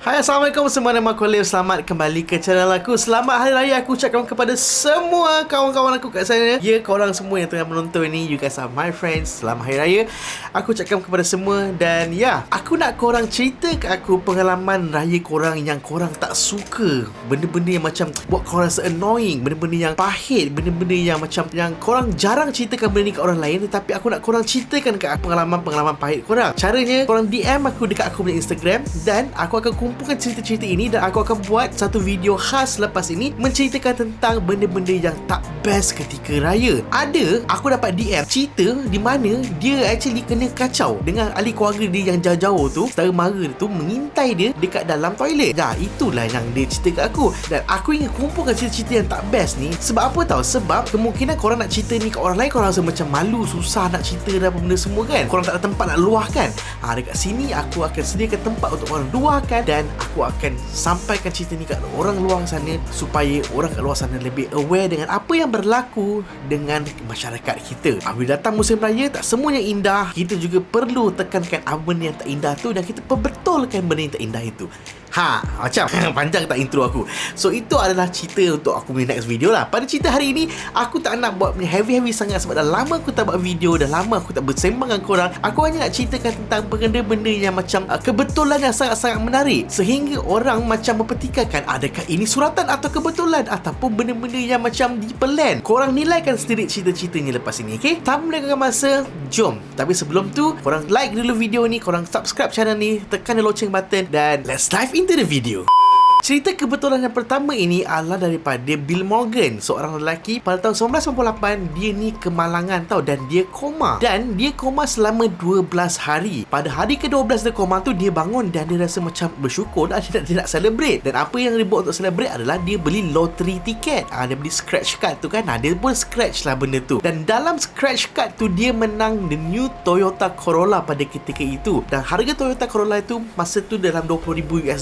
Hai, Assalamualaikum semua, nama aku Leo. Selamat kembali ke channel aku. Selamat Hari Raya aku ucapkan kepada semua kawan-kawan aku kat sana. Ya, korang semua yang tengah menonton ni, you guys are my friends. Selamat Hari Raya aku ucapkan kepada semua. Dan ya, aku nak korang cerita ke aku pengalaman raya korang yang korang tak suka. Benda-benda yang macam buat korang rasa annoying, benda-benda yang pahit, benda-benda yang macam yang korang jarang ceritakan benda ni kat orang lain, tetapi aku nak korang ceritakan ke aku pengalaman-pengalaman pahit korang. Caranya, korang DM aku dekat aku punya Instagram, dan aku akan kumpulkan cerita-cerita ini dan aku akan buat satu video khas lepas ini menceritakan tentang benda-benda yang tak best ketika raya. Ada, aku dapat DM cerita di mana dia actually kena kacau dengan ahli keluarga dia yang jauh-jauh tu, saudara mara tu mengintai dia dekat dalam toilet. Dah, itulah yang dia cerita kat aku. Dan aku ingin kumpulkan cerita-cerita yang tak best ni. Sebab apa tahu? Sebab kemungkinan korang nak cerita ni kat orang lain, korang rasa macam malu, susah nak cerita dan apa benda semua kan. Korang tak ada tempat nak luahkan. Dekat sini aku akan sediakan tempat untuk korang luahkan, dan aku akan sampaikan cerita ni kat orang luar sana supaya orang kat luar sana lebih aware dengan apa yang berlaku dengan masyarakat kita. Bila datang musim raya, tak semua yang indah. Kita juga perlu tekankan apa benda yang tak indah tu, dan kita perbetulkan benda yang tak indah itu. Macam panjang tak intro aku. So itu adalah cerita untuk aku punya next video lah. Pada cerita hari ini, aku tak nak buat heavy-heavy sangat sebab dah lama aku tak buat video, dah lama aku tak bersembang dengan korang. Aku hanya nak ceritakan tentang benda-benda yang macam kebetulan yang sangat-sangat menarik, sehingga orang macam mempertikaikan adakah ini suratan atau kebetulan ataupun benda-benda yang macam diplan. Korang nilaikan sendiri cerita-ceritanya lepas ini, okay? Tanpa melengahkan masa, jom. Tapi sebelum tu, korang like dulu video ni, korang subscribe channel ni, tekan the lonceng button, dan let's dive into the video. Cerita kebetulan yang pertama ini adalah daripada Bill Morgan, seorang lelaki pada tahun 1998. Dia ni kemalangan tau, dan dia koma. Dan dia koma selama 12 hari. Pada hari ke-12 dia koma tu, dia bangun dan dia rasa macam bersyukur dan dia nak celebrate. Dan apa yang dia buat untuk celebrate adalah dia beli lottery tiket. Dia beli scratch card tu kan. Dia pun scratch lah benda tu. Dan dalam scratch card tu, dia menang the new Toyota Corolla pada ketika itu. Dan harga Toyota Corolla itu masa tu dalam $20,000.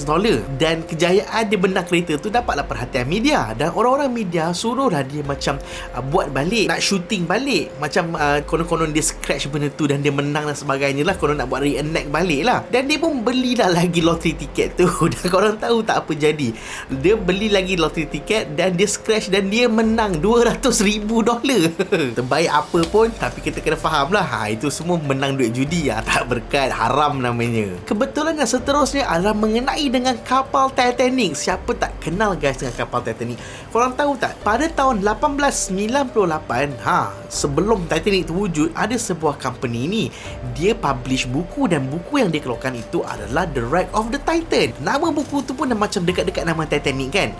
Dan kejayaan dia menang kereta tu dapatlah perhatian media, dan orang-orang media suruhlah dia macam buat balik, nak shooting balik, macam konon-konon dia scratch benda tu dan dia menang dan sebagainya lah, konon nak buat reenact balik lah. Dan dia pun belilah lagi lottery tiket tu. Dan korang tahu tak apa jadi? Dia beli lagi lottery tiket dan dia scratch dan dia menang $200,000. Terbaik apa pun, tapi kita kena faham lah, itu semua menang duit judi, tak berkat, haram namanya. Kebetulan yang seterusnya adalah mengenai dengan kapal Titanic. Siapa tak kenal guys dengan kapal Titanic? Korang tahu tak, pada tahun 1898, sebelum Titanic tu wujud, ada sebuah company ni, dia publish buku, dan buku yang dia keluarkan itu adalah The Wreck of the Titan. Nama buku tu pun macam dekat-dekat nama Titanic kan.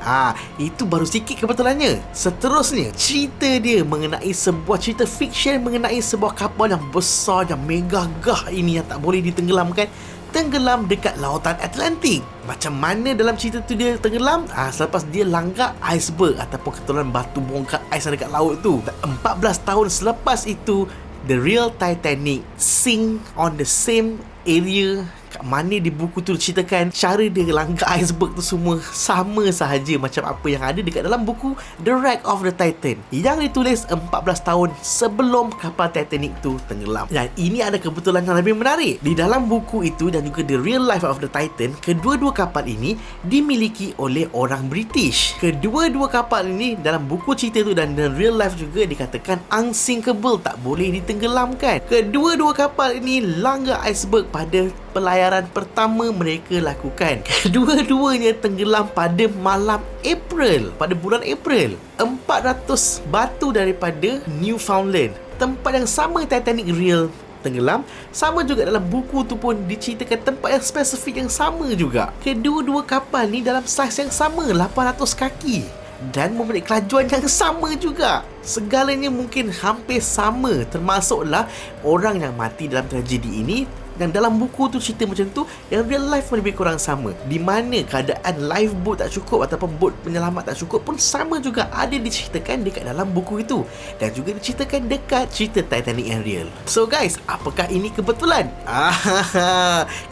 Itu baru sikit kebetulannya. Seterusnya, cerita dia mengenai sebuah cerita fiction mengenai sebuah kapal yang besar, yang megagah ini, yang tak boleh ditenggelamkan, tenggelam dekat lautan Atlantik. Macam mana dalam cerita tu dia tenggelam? Selepas dia langgar iceberg ataupun keturunan batu bongkar ais yang dekat laut tu. 14 tahun selepas itu, the real Titanic sink on the same area. Kat mana di buku tu ceritakan cara dia langgar iceberg tu semua sama sahaja macam apa yang ada dekat dalam buku The Wreck of the Titan, yang ditulis 14 tahun sebelum kapal Titanic tu tenggelam. Dan ini ada kebetulan yang lebih menarik. Di dalam buku itu dan juga The Real Life of the Titan, kedua-dua kapal ini dimiliki oleh orang British. Kedua-dua kapal ini dalam buku cerita tu dan The Real Life juga dikatakan unsinkable, tak boleh ditenggelamkan. Kedua-dua kapal ini langgar iceberg pada pelayaran pertama mereka lakukan. Kedua-duanya tenggelam pada malam April, pada bulan April. 400 batu daripada Newfoundland, tempat yang sama Titanic real tenggelam, sama juga dalam buku tu pun diceritakan tempat yang spesifik yang sama juga. Kedua-dua kapal ni dalam saiz yang sama, 800 kaki, dan memiliki kelajuan yang sama juga. Segalanya mungkin hampir sama, termasuklah orang yang mati dalam tragedi ini. Dan dalam buku tu cerita macam tu, yang real life pun lebih kurang sama, di mana keadaan lifeboat tak cukup ataupun bot penyelamat tak cukup pun sama juga ada diceritakan dekat dalam buku itu, dan juga diceritakan dekat cerita Titanic yang real. So guys, apakah ini kebetulan?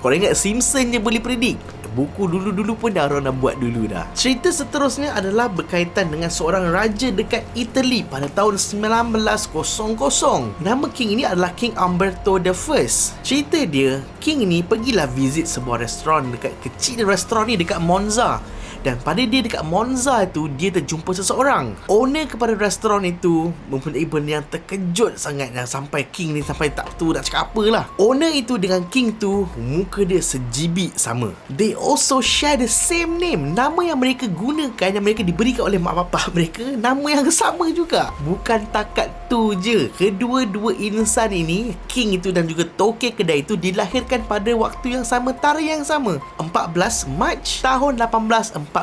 Korang ingat Simpson je boleh predict? Buku dulu-dulu pun dah orang dah buat dulu dah. Cerita seterusnya adalah berkaitan dengan seorang raja dekat Italy pada tahun 1900. Nama king ini adalah King Umberto I. Cerita dia, king ini pergilah visit sebuah restoran dekat kecil. Restoran ni dekat Monza. Dan pada dia dekat Monza itu, dia terjumpa seseorang. Owner kepada restoran itu mempunyai benda yang terkejut sangat, yang sampai king ni sampai tak tahu nak cakap apa lah. Owner itu dengan king tu, muka dia sejibit sama. They also share the same name. Nama yang mereka gunakan, yang mereka diberikan oleh mak bapak mereka, nama yang sama juga. Bukan takat tu je, kedua-dua insan ini, king itu dan juga toke kedai itu, dilahirkan pada waktu yang sama, tarikh yang sama, 14 Mac tahun 1844.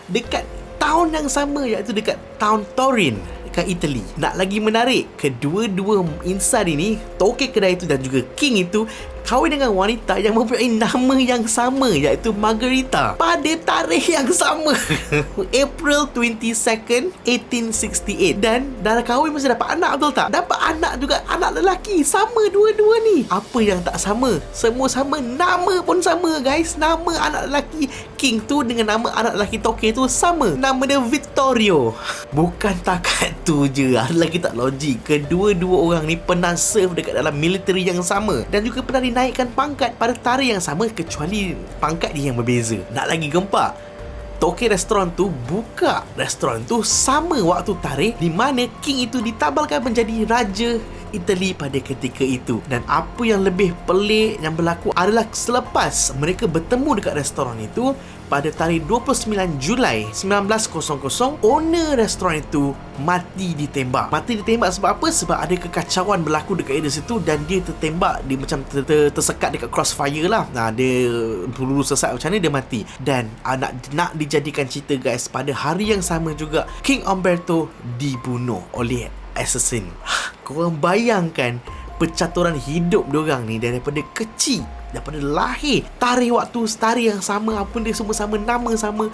Dekat tahun yang sama, iaitu dekat tahun Turin dekat Italy. Nak lagi menarik, kedua-dua insan ini, toke kedai itu dan juga king itu, kahwin dengan wanita yang mempunyai nama yang sama, iaitu Margarita, pada tarikh yang sama. April 22nd 1868. Dan dah kahwin mesti dapat anak, betul tak? Dapat anak juga, anak lelaki. Sama dua-dua ni. Apa yang tak sama? Semua sama, nama pun sama guys. Nama anak lelaki king tu dengan nama anak lelaki toke tu sama. Nama dia Vittorio. Bukan takat tu je, ada lagi tak logik. Kedua-dua orang ni pernah serve dekat dalam military yang sama, dan juga pernah naikkan pangkat pada tarikh yang sama, kecuali pangkat dia yang berbeza. Nak lagi gempak, toke restoran tu buka restoran tu sama waktu tarikh di mana king itu ditabalkan menjadi raja Italy pada ketika itu. Dan apa yang lebih pelik yang berlaku adalah selepas mereka bertemu dekat restoran itu pada tarikh 29 Julai 1900, owner restoran itu mati ditembak. Mati ditembak sebab apa? Sebab ada kekacauan berlaku dekat area situ dan dia tertembak, dia macam tersekat dekat crossfire lah. Dia peluru sesat macam ni, dia mati. Dan nak dijadikan cerita guys, pada hari yang sama juga King Umberto dibunuh oleh assassin. Korang bayangkan percaturan hidup diorang ni daripada kecil, daripada lahir, tarikh yang sama, apa dia semua sama, nama sama,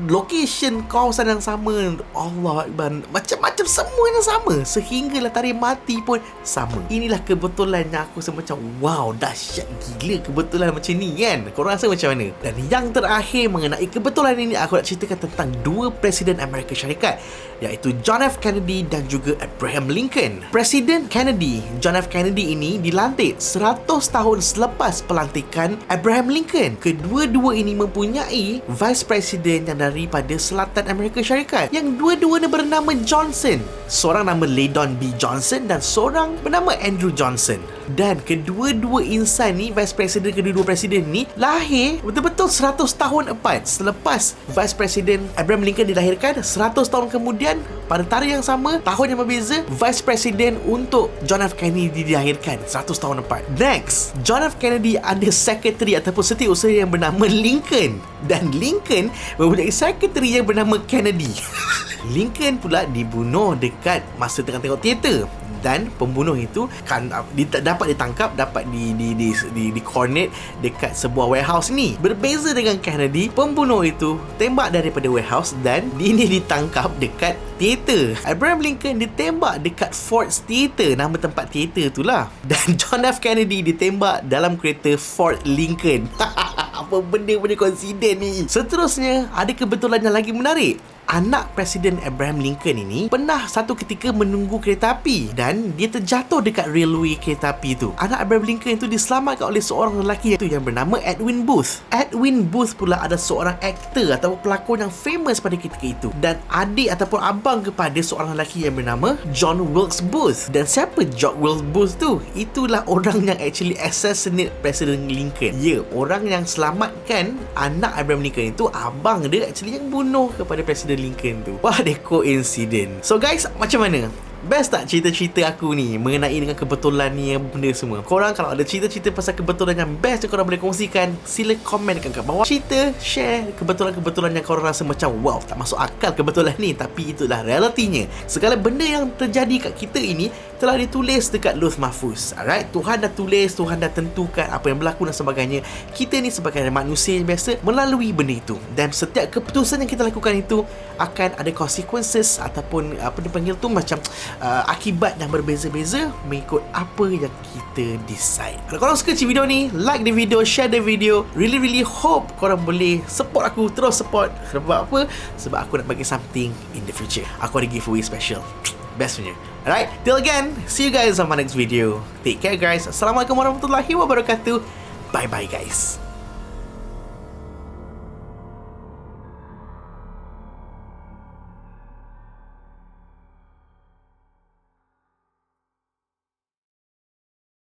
location, kawasan yang sama, Allah Akbar, macam-macam semua yang sama, sehinggalah tarikh mati pun sama. Inilah kebetulan yang aku rasa macam wow, dahsyat gila kebetulan macam ni kan. Korang rasa macam mana? Dan yang terakhir mengenai kebetulan ini, aku nak ceritakan tentang dua Presiden Amerika Syarikat, iaitu John F. Kennedy dan juga Abraham Lincoln. Presiden Kennedy, John F. Kennedy ini dilantik 100 tahun selepas pelantikan Abraham Lincoln. Kedua-dua ini mempunyai Vice President yang daripada selatan Amerika Syarikat, yang dua-duanya bernama Johnson. Seorang nama Lyndon B. Johnson dan seorang bernama Andrew Johnson. Dan kedua-dua insan ni, Vice President, kedua-dua presiden ni lahir betul-betul 100 tahun apart. Selepas Vice President Abraham Lincoln dilahirkan, 100 tahun kemudian pada tarikh yang sama, tahun yang berbeza, Vice President untuk John F. Kennedy dilahirkan 100 tahun apart. Next, John F. Kennedy ada secretary ataupun setiausaha yang bernama Lincoln, dan Lincoln mempunyai secretary yang bernama Kennedy. Lincoln pula dibunuh dekat masa tengah tengok teater, dan pembunuh itu kan dapat ditangkap, dapat di cornet dekat sebuah warehouse ni. Berbeza dengan Kennedy, pembunuh itu tembak daripada warehouse dan ini ditangkap dekat teater. Abraham Lincoln ditembak dekat Ford's Theater, nama tempat teater itulah. Dan John F. Kennedy ditembak dalam kereta Ford Lincoln. Apa benda-benda coincident ni. Seterusnya, ada kebetulan yang lagi menarik. Anak Presiden Abraham Lincoln ini pernah satu ketika menunggu kereta api dan dia terjatuh dekat railway kereta api itu. Anak Abraham Lincoln itu diselamatkan oleh seorang lelaki itu yang bernama Edwin Booth. Edwin Booth pula ada seorang aktor atau pelakon yang famous pada ketika itu, dan adik ataupun abang kepada seorang lelaki yang bernama John Wilkes Booth. Dan siapa John Wilkes Booth tu? Itulah orang yang actually assassinate Presiden Lincoln. Ya, orang yang selamatkan anak Abraham Lincoln itu, abang dia actually yang bunuh kepada Presiden Lincoln tu. Wah, dia coincident. So guys, macam mana? Best tak cerita-cerita aku ni mengenai dengan kebetulan ni, benda semua? Korang kalau ada cerita-cerita pasal kebetulan yang best yang korang boleh kongsikan, sila komen dekat bawah. Cerita, share kebetulan-kebetulan yang korang rasa macam wow, tak masuk akal kebetulan ni, tapi itulah realitinya. Segala benda yang terjadi kat kita ini telah ditulis dekat Lauh Mahfuz. Alright, Tuhan dah tulis, Tuhan dah tentukan apa yang berlaku dan sebagainya. Kita ni sebagai manusia yang biasa melalui benda itu, dan setiap keputusan yang kita lakukan itu akan ada consequences ataupun apa dipanggil tu, macam akibat yang berbeza-beza mengikut apa yang kita decide. Kalau korang suka video ni, like the video, share the video. Really hope korang boleh support aku, terus support. Sebab apa? Sebab aku nak bagi something in the future. Aku ada giveaway special, best punya. Alright, till again, see you guys on my next video. Take care guys. Assalamualaikum warahmatullahi wabarakatuh. Bye bye guys.